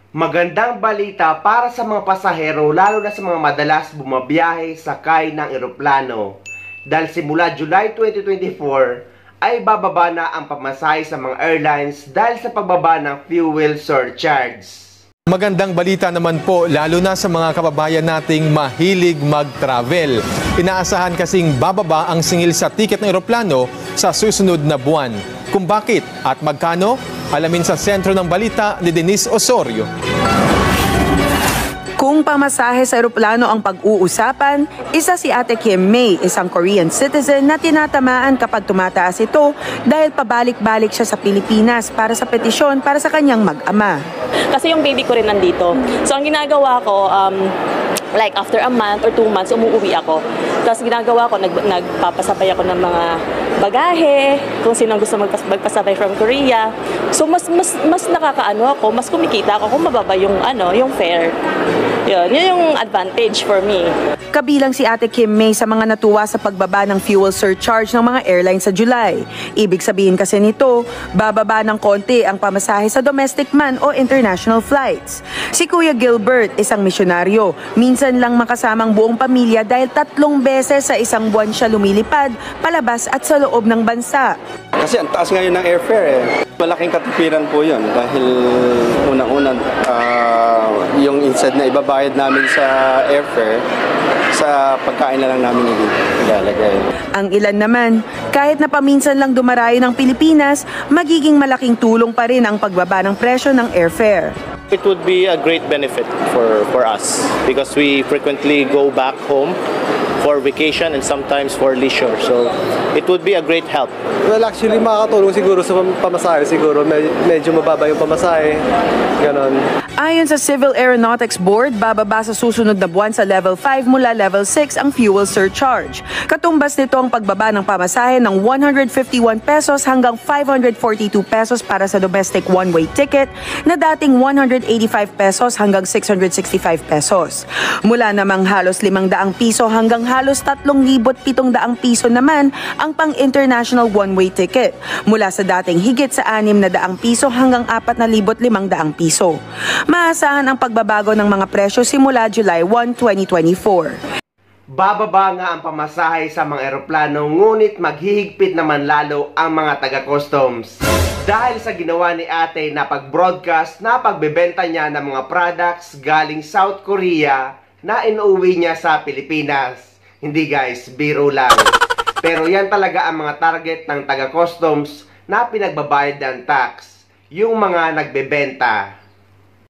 Magandang balita para sa mga pasahero lalo na sa mga madalas bumabiyahe sakay ng eroplano. Dahil simula July 2024 ay bababa na ang pamasahe sa mga airlines dahil sa pagbaba ng fuel surcharge. Magandang balita naman po lalo na sa mga kababayan nating mahilig mag-travel. Inaasahan kasing bababa ang singil sa tiket ng eroplano sa susunod na buwan. Kung bakit at magkano, alamin sa sentro ng balita ni Denise Osorio. Kung pamasahe sa eroplano ang pag-uusapan, isa si Ate Kim May, isang Korean citizen na tinatamaan kapag tumataas ito dahil pabalik-balik siya sa Pilipinas para sa petisyon para sa kanyang mag-ama. Kasi yung baby ko rin nandito. So ang ginagawa ko, like after a month or 2 months, umuwi ako. Tapos ginagawa ko, nagpapasabay ako ng mga bagahe, kung sino gusto magpasabay from Korea. So mas nakakaano ako, mas kumikita ako kung mababa yung fare. Yun yung advantage for me. Kabilang si Ate Kim May sa mga natuwa sa pagbaba ng fuel surcharge ng mga airlines sa July. Ibig sabihin kasi nito, bababa ng konti ang pamasahe sa domestic man o international flights. Si Kuya Gilbert, isang misyonaryo, minsan lang makasamang buong pamilya dahil 3 beses sa isang buwan siya lumilipad, palabas at sa loob ng bansa. Kasi ang taas ngayon ng airfare eh. Malaking katipiran po yun dahil unang-una yung instead na ibabayad namin sa airfare, sa pagkain na lang namin ilalagay. Ang ilan naman, kahit na paminsan lang dumarayo ng Pilipinas, magiging malaking tulong pa rin ang pagbaba ng presyo ng airfare. It would be a great benefit for us because we frequently go back home for vacation and sometimes for leisure. So it would be a great help. Well, actually makakatulong siguro sa pamasahe. Siguro medyo mababa yung pamasahe. Ganon. Ayon sa Civil Aeronautics Board, bababa sa susunod na buwan sa Level 5 mula Level 6 ang fuel surcharge. Katumbas nito ang pagbaba ng pamasahe ng 151 pesos hanggang 542 pesos para sa domestic one-way ticket na dating 185 pesos hanggang 665 pesos. Mula namang halos 500 piso hanggang halos 3,700 piso naman ang pang-international one-way ticket. Mula sa dating higit sa 600 piso hanggang 4,500 piso. Maasahan ang pagbabago ng mga presyo simula July 1, 2024. Bababa nga ang pamasahe sa mga eroplano ngunit maghihigpit naman lalo ang mga taga-customs. Dahil sa ginawa ni ate na pag-broadcast na pagbebenta niya ng mga products galing South Korea na inuwi niya sa Pilipinas. Hindi guys, biro lang. Pero yan talaga ang mga target ng taga-customs na pinagbabayad ng tax. Yung mga nagbebenta.